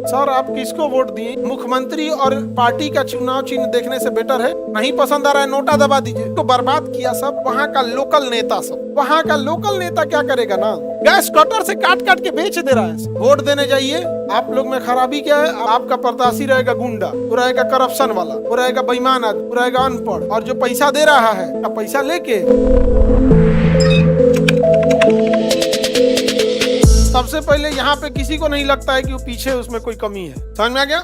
Sir आप किसको vote दिए? मुख्यमंत्री और पार्टी का चुनाव चिन्ह देखने से बेटर है। नहीं पसंद आ रहा है नोटा दबा दीजिए। तो बर्बाद किया सब वहाँ का लोकल नेता। सब वहाँ का लोकल नेता क्या करेगा ना, गैस कटर से काट काट के बेच दे रहा है। वोट देने जाइए। आप लोग में खराबी क्या है? आपका प्रत्याशी रहेगा गुंडा, वो रहेगा करप्शन वाला, वो रहेगा बेईमान आदमी, वो रहेगा अनपढ़, और जो पैसा दे रहा है पैसा लेके सबसे पहले यहाँ पे किसी को नहीं लगता है कि वो पीछे उसमें कोई कमी है। समझ में आ गया?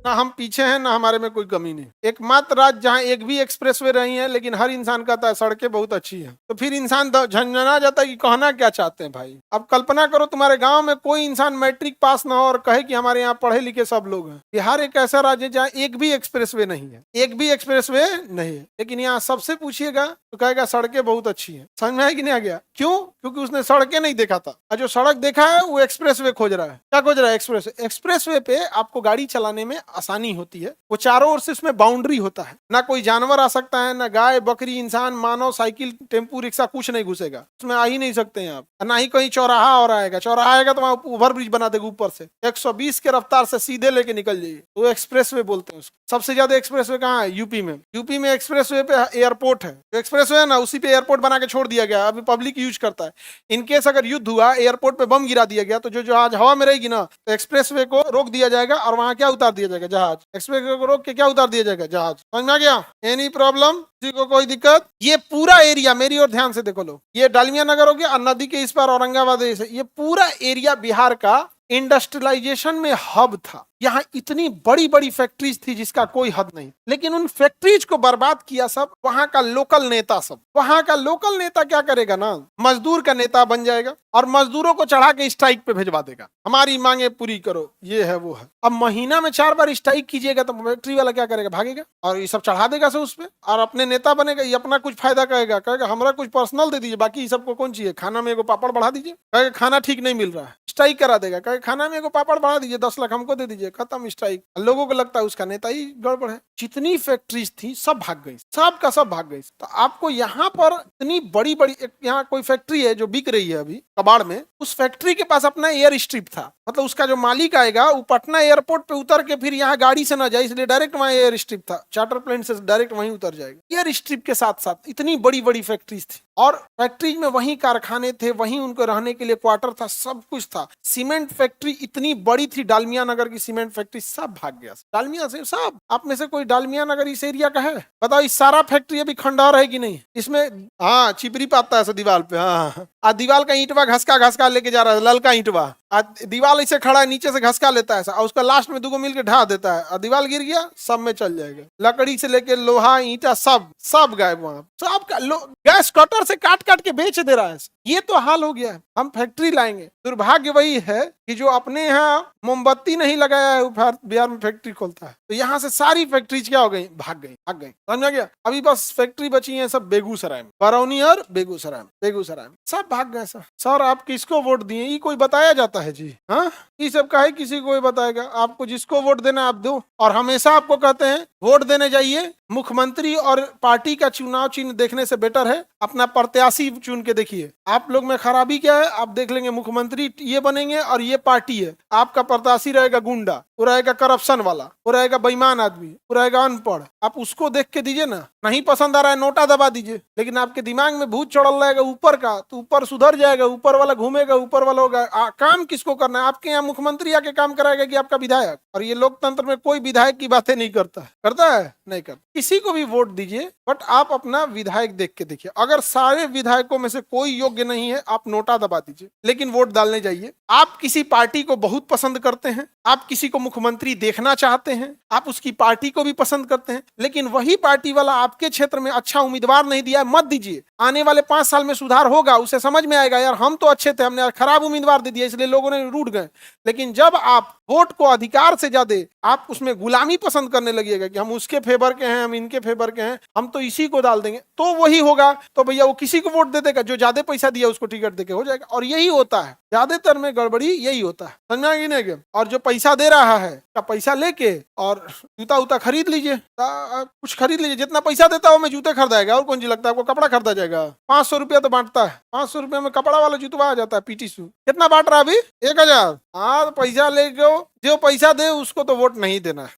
ना हम पीछे हैं ना हमारे में कोई कमी नहीं। एकमात्र राज्य जहाँ एक भी एक्सप्रेसवे रही है लेकिन हर इंसान कहता है सड़कें बहुत अच्छी हैं, तो फिर इंसान झंझना जाता है कि कहना क्या चाहते हैं भाई। अब कल्पना करो तुम्हारे गांव में कोई इंसान मैट्रिक पास ना हो और कहे कि हमारे यहाँ पढ़े लिखे सब लोग हैं। बिहार एक ऐसा राज्य है जहाँ एक भी एक्सप्रेसवे नहीं है, एक भी एक्सप्रेसवे नहीं है, लेकिन यहाँ सबसे पूछिएगा तो कहेगा सड़कें बहुत अच्छी है। समझ में है कि नहीं आ गया? क्यों? क्योंकि उसने सड़कें नहीं देखा था, और जो सड़क देखा है वो एक्सप्रेसवे खोज रहा है। क्या खोज रहा है? एक्सप्रेसवे पे आपको गाड़ी चलाने में आसानी होती है। वो चारों ओर से उसमें बाउंड्री होता है, ना कोई जानवर आ सकता है, ना गाय बकरी इंसान मानव साइकिल टेम्पू रिक्शा कुछ नहीं घुसेगा उसमें, आ ही नहीं सकते हैं आप। ना ही कहीं चौराहा और आएगा। चौराहा आएगा तो वहां ओवर ब्रिज बना देगा ऊपर से, 120 के रफ्तार से सीधे लेके निकल जाइए। वो एक्सप्रेसवे बोलते हैं उसको। सबसे ज्यादा एक्सप्रेसवे कहाँ है? यूपी में। यूपी में एक्सप्रेसवे पे एयरपोर्ट है। जो एक्सप्रेसवे है ना उसी पे एयरपोर्ट बना के छोड़ दिया गया, अभी पब्लिक यूज करता है। इनकेस अगर युद्ध हुआ, एयरपोर्ट पे बम गिरा दिया गया, तो जो आज हवा में रहेगी ना, तो एक्सप्रेसवे को रोक दिया जाएगा और वहां क्या उतार दिया जाएगा? जहाज। एक्सप्रेसवे को रोक के क्या उतार दिया जाएगा? जहाज। समझ में आ गया? Any problem? किसी को कोई दिक्कत? ये पूरा एरिया मेरी ओर ध्यान से देखो लो, ये डालमिया नगर हो गया और नदी के इस पार औरंगाबाद, ये पूरा एरिया बिहार का इंडस्ट्रियलाइजेशन में हब था। यहाँ इतनी बड़ी बड़ी फैक्ट्रीज थी जिसका कोई हद नहीं, लेकिन उन फैक्ट्रीज को बर्बाद किया सब वहां का लोकल नेता। सब वहां का लोकल नेता क्या करेगा ना, मजदूर का नेता बन जाएगा और मजदूरों को चढ़ा के स्ट्राइक पे भेजवा देगा। हमारी मांगे पूरी करो, ये है वो है। अब महीना में 4 बार स्ट्राइक कीजिएगा तो फैक्ट्री वाला क्या करेगा? भागेगा और ये सब चढ़ा देगा सब उस पर, और अपने नेता बनेगा। ये अपना कुछ फायदा कहेगा, कहेगा हमारा कुछ पर्सनल दे दीजिए, बाकी सबको कौन चाहिए? खाना में एगो पापड़ बढ़ा दीजिए। कहेगा खाना ठीक नहीं मिल रहा है, स्ट्राइक करा देगा। कहेगा खाना में एगो पापड़ बढ़ा दीजिए, 10 लाख हमको दे दीजिए, खत्म स्ट्राइक। लोगों को लगता है उसका नेता ही गड़बड़ है। जितनी फैक्ट्रीज थी सब भाग गई, सब का सब भाग गई। तो आपको यहाँ पर इतनी बड़ी बड़ी, यहाँ कोई फैक्ट्री है जो बिक रही है अभी कबाड़ में, उस फैक्ट्री के पास अपना एयर स्ट्रिप था। मतलब उसका जो मालिक आएगा वो पटना एयरपोर्ट पे उतर के फिर यहाँ गाड़ी से ना जाए, इसलिए डायरेक्ट वहाँ एयर स्ट्रिप था। चार्टर प्लेन से डायरेक्ट वहीं उतर जाएगा। एयर स्ट्रिप के साथ साथ इतनी बड़ी बड़ी फैक्ट्रीज थी, और फैक्ट्रीज में वहीं कारखाने थे, वहीं उनको रहने के लिए क्वार्टर था, सब कुछ था। सीमेंट फैक्ट्री इतनी बड़ी थी, डालमिया नगर की सीमेंट फैक्ट्री, सब भाग गया। डालमिया से सब। आप में से कोई डालमिया नगर इस एरिया का है? बताओ, इस सारा फैक्ट्री अभी खंडहर है कि नहीं? इसमें हाँ चिपरी पाता है दीवार पे। हाँ, दीवार का ईंटवा घसका लेके जा रहा है, ललका ईंटवा। दीवार ऐसे खड़ा है, नीचे से घसका लेता है और उसका लास्ट में 2 मिलकर ढा देता है, और दीवार गिर गया, सब में चल जाएगा। लकड़ी से लेके लोहा ईंटा सब गायब। वहां सब का गैस कटर से काट काट के बेच दे रहा है। ये तो हाल हो गया है। हम फैक्ट्री लाएंगे, दुर्भाग्य वही है कि जो अपने यहाँ मोमबत्ती नहीं लगाया है बिहार में फैक्ट्री खोलता है। तो यहाँ से सारी फैक्ट्रीज क्या हो गई? भाग गई। समझ गया? अभी बस फैक्ट्री बची है सब बेगूसराय में, बरौनी और बेगूसराय में सब भाग गए। सर आप किसको वोट दिए? ये कोई बताया जाता है जी? हाँ, ये सब का है, किसी को बताएगा? आपको जिसको वोट देना आप दो, और हमेशा आपको कहते हैं वोट देने जाइए। मुख्यमंत्री और पार्टी का चुनाव चिन्ह देखने से बेटर है अपना प्रत्याशी चुन के देखिए। आप लोग में खराबी क्या है? आप देख लेंगे मुख्यमंत्री ये बनेंगे और ये पार्टी है, आपका प्रत्याशी रहेगा गुंडा, वो रहेगा करप्शन वाला, वो रहेगा बेईमान आदमी, वो रहेगा अनपढ़। आप उसको देख के दीजिए ना। नहीं पसंद आ रहा है नोटा दबा दीजिए, लेकिन आपके दिमाग में भूत चढ़ल रहेगा ऊपर का, तो ऊपर सुधर जाएगा, ऊपर वाला घूमेगा, ऊपर वाला होगा। काम किसको करना है? आपके यहाँ मुख्यमंत्री आके काम कराएगा कि आपका विधायक? और ये लोकतंत्र में कोई विधायक की बातें नहीं करता है? नहीं करता। किसी को भी वोट दीजिए, बट आप अपना विधायक देख के देखिए। अगर सारे विधायकों में से कोई योग्य नहीं है, आप नोटा दबा दीजिए, लेकिन वोट डालने जाइए। आप किसी पार्टी को बहुत पसंद करते हैं, आप किसी को मुख्यमंत्री देखना चाहते हैं, आप उसकी पार्टी को भी पसंद करते हैं, लेकिन वही पार्टी वाला आपके क्षेत्र में अच्छा उम्मीदवार नहीं दिया है, मत दीजिए। आने वाले 5 साल में सुधार होगा, उसे समझ में आएगा यार हम तो अच्छे थे, हमने खराब उम्मीदवार दे दिया इसलिए लोगों ने रूठ गए। लेकिन जब आप वोट को अधिकार से ज्यादा आप उसमें गुलामी पसंद करने लगिएगा कि हम उसके फेवर के हैं, हम इनके फेवर के हैं, हम तो इसी को डाल देंगे, तो वही होगा। तो भैया वो किसी को वोट दे देगा जो ज्यादा पैसा दिया उसको टिकट देके हो जाएगा। और यही होता है ज्यादातर में, गड़बड़ी यही होता है। समझ में नहीं? और जो पैसा दे रहा है का पैसा लेके और जूता उता खरीद लीजिए, कुछ खरीद लीजिए। जितना पैसा देता है वो में जूते खरीदाएगा, और कौन जी लगता है आपको कपड़ा खरीदा जाएगा? 500 रुपया तो बांटता है, 500 रुपया में कपड़ा वाला जूता आ जाता है। पीटी शू कितना बांट रहा है अभी? 1000। हाँ, तो पैसा ले गो, जो पैसा दे उसको तो वोट नहीं देना है।